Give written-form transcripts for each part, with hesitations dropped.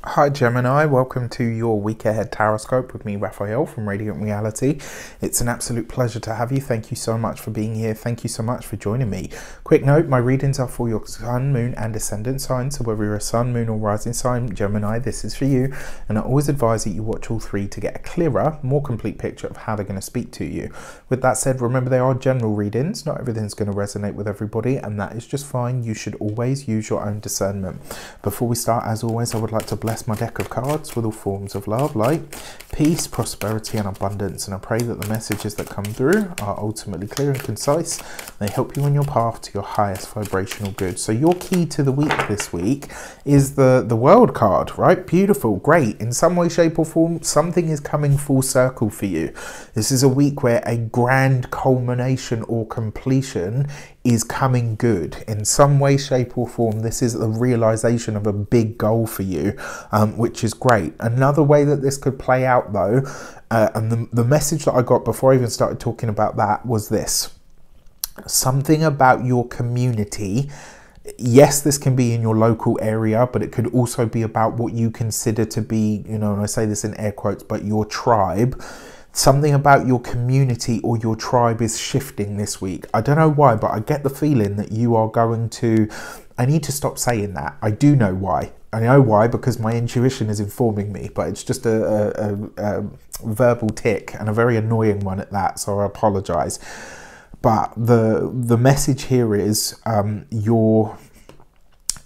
Hi Gemini, welcome to your week ahead taroscope with me, Raphael from Reydiant Reality. It's an absolute pleasure to have you. Thank you so much for being here. Thank you so much for joining me. Quick note, my readings are for your sun, moon and ascendant sign. So whether you're a sun, moon or rising sign, Gemini, this is for you. And I always advise that you watch all three to get a clearer, more complete picture of how they're going to speak to you. With that said, remember they are general readings. Not everything's going to resonate with everybody, and that is just fine. You should always use your own discernment. Before we start, as always, I would like to bless my deck of cards with all forms of love, light, peace, prosperity and abundance, and I pray that the messages that come through are ultimately clear and concise. They help you on your path to your highest vibrational good. So your key to the week this week is the World card, right? Beautiful, great. In some way, shape or form, something is coming full circle for you. This is a week where a grand culmination or completion is coming good. In some way, shape or form, this is the realization of a big goal for you, which is great. Another way that this could play out though, and the message that I got before I even started talking about that was this. Something about your community. Yes, this can be in your local area, but it could also be about what you consider to be, you know, and I say this in air quotes, but your tribe. Something about your community or your tribe is shifting this week. I don't know why, but I get the feeling that you are going to... I need to stop saying that. I do know why. I know why because my intuition is informing me, but it's just a verbal tick, and a very annoying one at that, so I apologize. But the message here is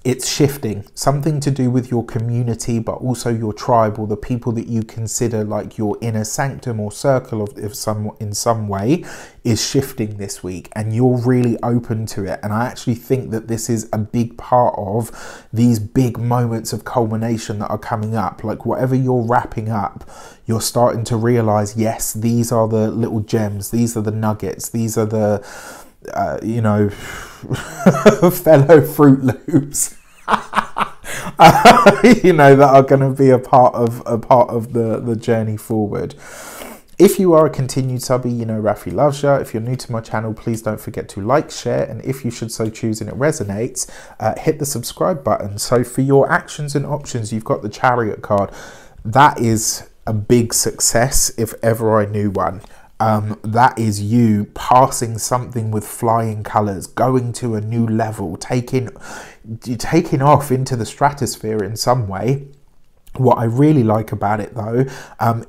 it's shifting. Something to do with your community, but also your tribe or the people that you consider like your inner sanctum or circle in some way is shifting this week, and you're really open to it. And I actually think that this is a big part of these big moments of culmination that are coming up. Like whatever you're wrapping up, you're starting to realize, yes, these are the little gems, these are the nuggets, these are the you know, fellow Fruit Loops, you know, that are going to be a part of the journey forward. If you are a continued subby, you know Rafi loves you. If you're new to my channel, please don't forget to like, share, and if you should so choose and it resonates, hit the subscribe button. So for your actions and options, you've got the Chariot card. That is a big success if ever I knew one. That is you passing something with flying colors, going to a new level, taking off into the stratosphere in some way. What I really like about it though,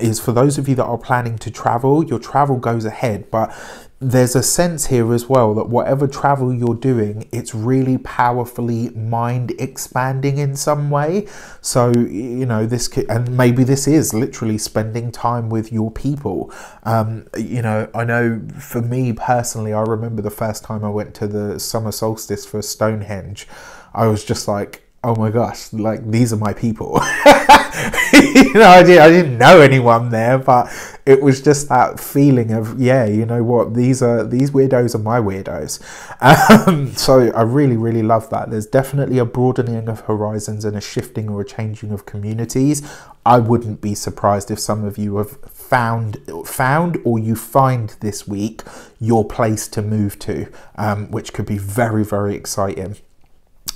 is for those of you that are planning to travel, your travel goes ahead, but there's a sense here as well that whatever travel you're doing, it's really powerfully mind expanding in some way. So, you know, this could, and maybe this is literally spending time with your people. You know, I know for me personally, I remember the first time I went to the summer solstice for Stonehenge, I was just like, oh my gosh, like these are my people. You know, I didn't know anyone there, but it was just that feeling of, yeah, you know what, these weirdos are my weirdos. So I really love that. There's definitely a broadening of horizons and a shifting or a changing of communities. I wouldn't be surprised if some of you have found or you find this week your place to move to, which could be very exciting.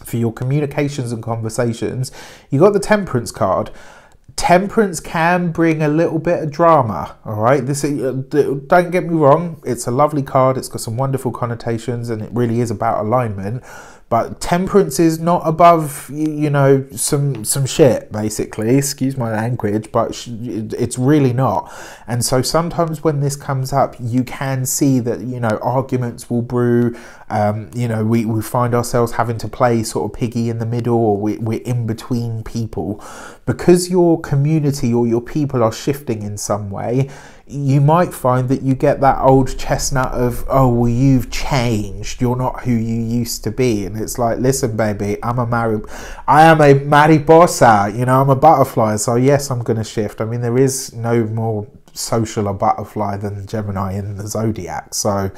For your communications and conversations, you got the Temperance card. Temperance can bring a little bit of drama, all right? This, don't get me wrong, it's a lovely card, it's got some wonderful connotations, and it really is about alignment. But temperance is not above, you know, some shit, basically. Excuse my language, but it's really not. And so sometimes when this comes up, you can see that, you know, arguments will brew. You know, we find ourselves having to play sort of piggy in the middle, or we're in between people. Because your community or your people are shifting in some way, you might find that you get that old chestnut of, oh, well, you've changed. You're not who you used to be. And it's like, listen, baby, I am a mariposa, you know, I'm a butterfly. So yes, I'm going to shift. I mean, there is no more social a butterfly than Gemini in the zodiac. So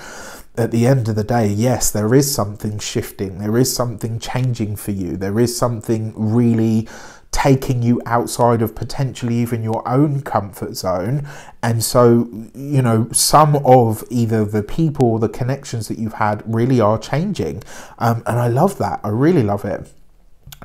at the end of the day, yes, there is something shifting. There is something changing for you. There is something really taking you outside of potentially even your own comfort zone. And so, you know, some of either the people or the connections that you've had really are changing. And I love that. I really love it.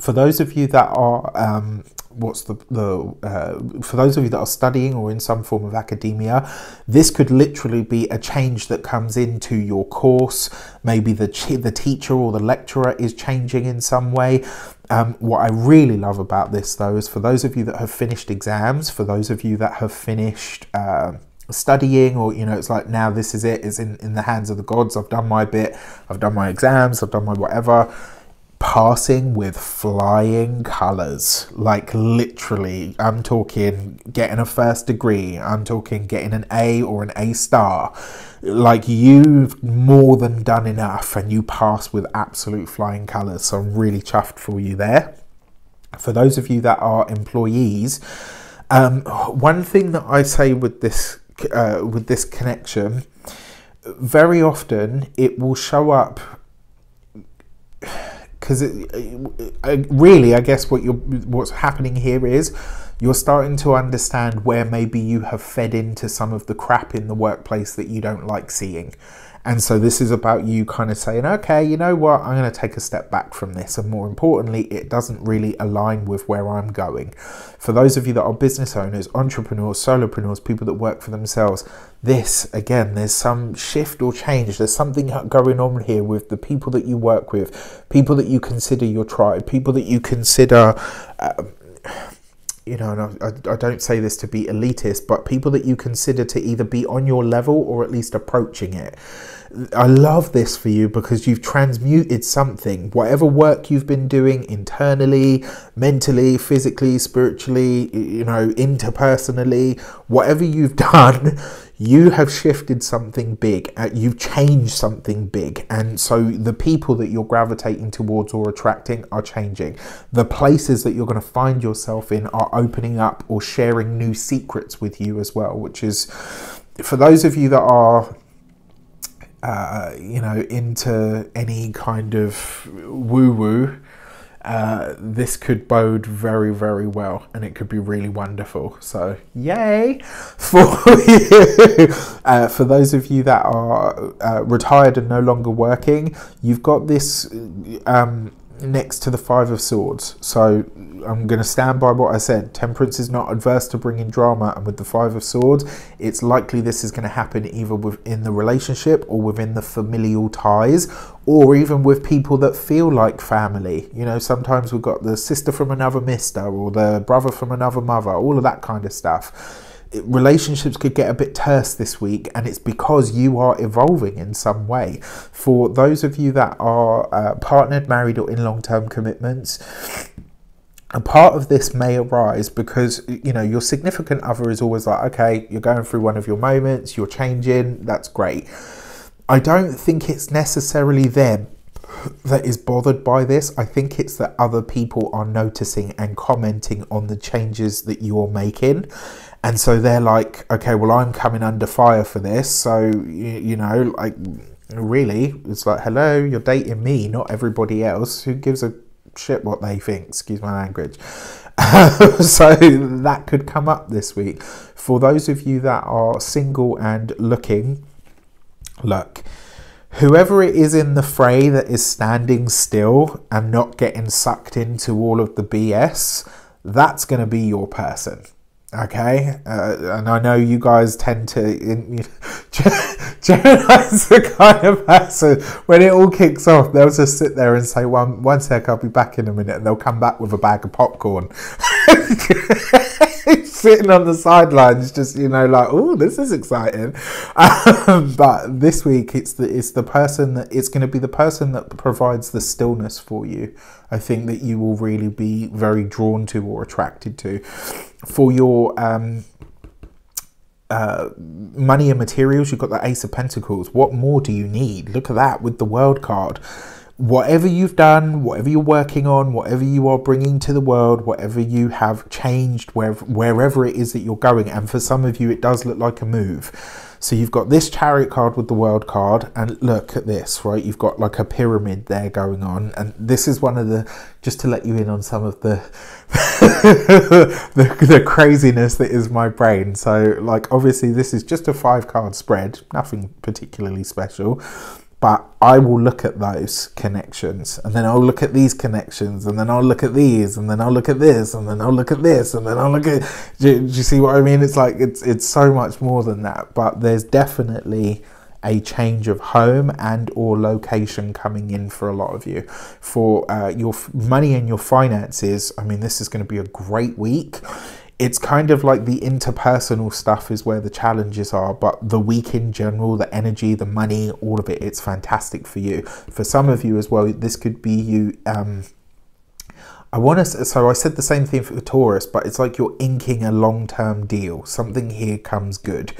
For those of you that are for those of you that are studying or in some form of academia, this could literally be a change that comes into your course. Maybe the teacher or the lecturer is changing in some way. What I really love about this though is for those of you that have finished exams, for those of you that have finished studying, or it's like, now this is it, it's in the hands of the gods, I've done my bit, I've done my exams, I've done my whatever. Passing with flying colours, like literally, I'm talking getting a first degree, I'm talking getting an A or an A star, like you've more than done enough and you pass with absolute flying colours. So I'm really chuffed for you there. For those of you that are employees, one thing that I say with this connection, very often it will show up, because really, I guess what's happening here is you're starting to understand where maybe you have fed into some of the crap in the workplace that you don't like seeing. And so this is about you kind of saying, okay, you know what, I'm going to take a step back from this. And more importantly, it doesn't really align with where I'm going. For those of you that are business owners, entrepreneurs, solopreneurs, people that work for themselves, this, again, there's some shift or change. There's something going on here with the people that you work with, people that you consider your tribe, people that you consider... and I don't say this to be elitist, but people that you consider to either be on your level or at least approaching it. I love this for you because you've transmuted something. Whatever work you've been doing internally, mentally, physically, spiritually, interpersonally, whatever you've done, you have shifted something big. You've changed something big. And so the people that you're gravitating towards or attracting are changing. The places that you're going to find yourself in are opening up or sharing new secrets with you as well, which is, for those of you that are into any kind of woo-woo, this could bode very, very well, and it could be really wonderful. So yay for you. For those of you that are retired and no longer working, you've got this next to the Five of Swords. So I'm going to stand by what I said. Temperance is not adverse to bringing drama, and with the Five of Swords, it's likely this is going to happen either within the relationship or within the familial ties, or even with people that feel like family. Sometimes we've got the sister from another mister, or the brother from another mother, all of that kind of stuff. Relationships could get a bit terse this week, and it's because you are evolving in some way. For those of you that are partnered, married, or in long-term commitments, a part of this may arise because your significant other is always like, okay, you're going through one of your moments, you're changing, that's great. I don't think it's necessarily them that is bothered by this. I think it's that other people are noticing and commenting on the changes that you're making. And so they're like, okay, well, I'm coming under fire for this. So, like, really, it's like, hello, you're dating me, not everybody else. Who gives a shit what they think? Excuse my language. So that could come up this week. For those of you that are single and looking, look, whoever it is in the fray that is standing still and not getting sucked into all of the BS, that's going to be your person. Okay, and I know you guys tend to, Gemini's the kind of person, when it all kicks off, they'll just sit there and say, one sec, I'll be back in a minute, and they'll come back with a bag of popcorn. Sitting on the sidelines, just, like, oh, this is exciting. But this week, it's the person that, it's going to be the person that provides the stillness for you. I think that you will really be very drawn to or attracted to. For your money and materials, you've got the Ace of Pentacles. What more do you need? Look at that with the World card. Whatever you've done, whatever you're working on, whatever you are bringing to the world, whatever you have changed, wherever it is that you're going, and for some of you it does look like a move. So you've got this Chariot card with the World card, and look at this, right? You've got like a pyramid there going on, and this is one of the, just to let you in on some of the the craziness that is my brain. So like, obviously this is just a 5-card spread, nothing particularly special. But I will look at those connections, and then I'll look at these connections, and then I'll look at these, and then I'll look at this, and then I'll look at this, and then I'll look at... Do you see what I mean? It's like, it's so much more than that. But there's definitely a change of home and or location coming in for a lot of you. For your money and your finances, I mean, this is going to be a great week. It's kind of like the interpersonal stuff is where the challenges are, but the week in general, the energy, the money, all of it, it's fantastic for you. For some of you as well, this could be you... so I said the same thing for the Taurus, but it's like you're inking a long-term deal. Something here comes good.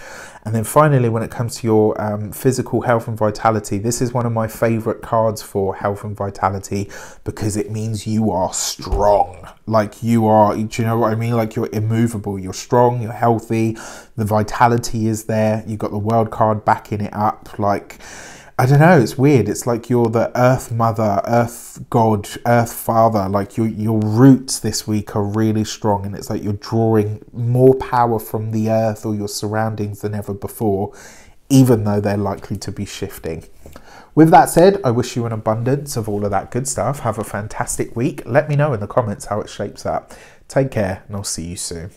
And then finally, when it comes to your physical health and vitality, this is one of my favorite cards for health and vitality, because it means you are strong. Like you are, do you know what I mean? Like you're immovable, you're strong, you're healthy, the vitality is there. You've got the World card backing it up. Like, I don't know, it's weird. It's like you're the Earth Mother, Earth God, Earth Father. Like your roots this week are really strong, and it's like you're drawing more power from the earth or your surroundings than ever before, even though they're likely to be shifting. With that said, I wish you an abundance of all of that good stuff. Have a fantastic week. Let me know in the comments how it shapes up. Take care, and I'll see you soon.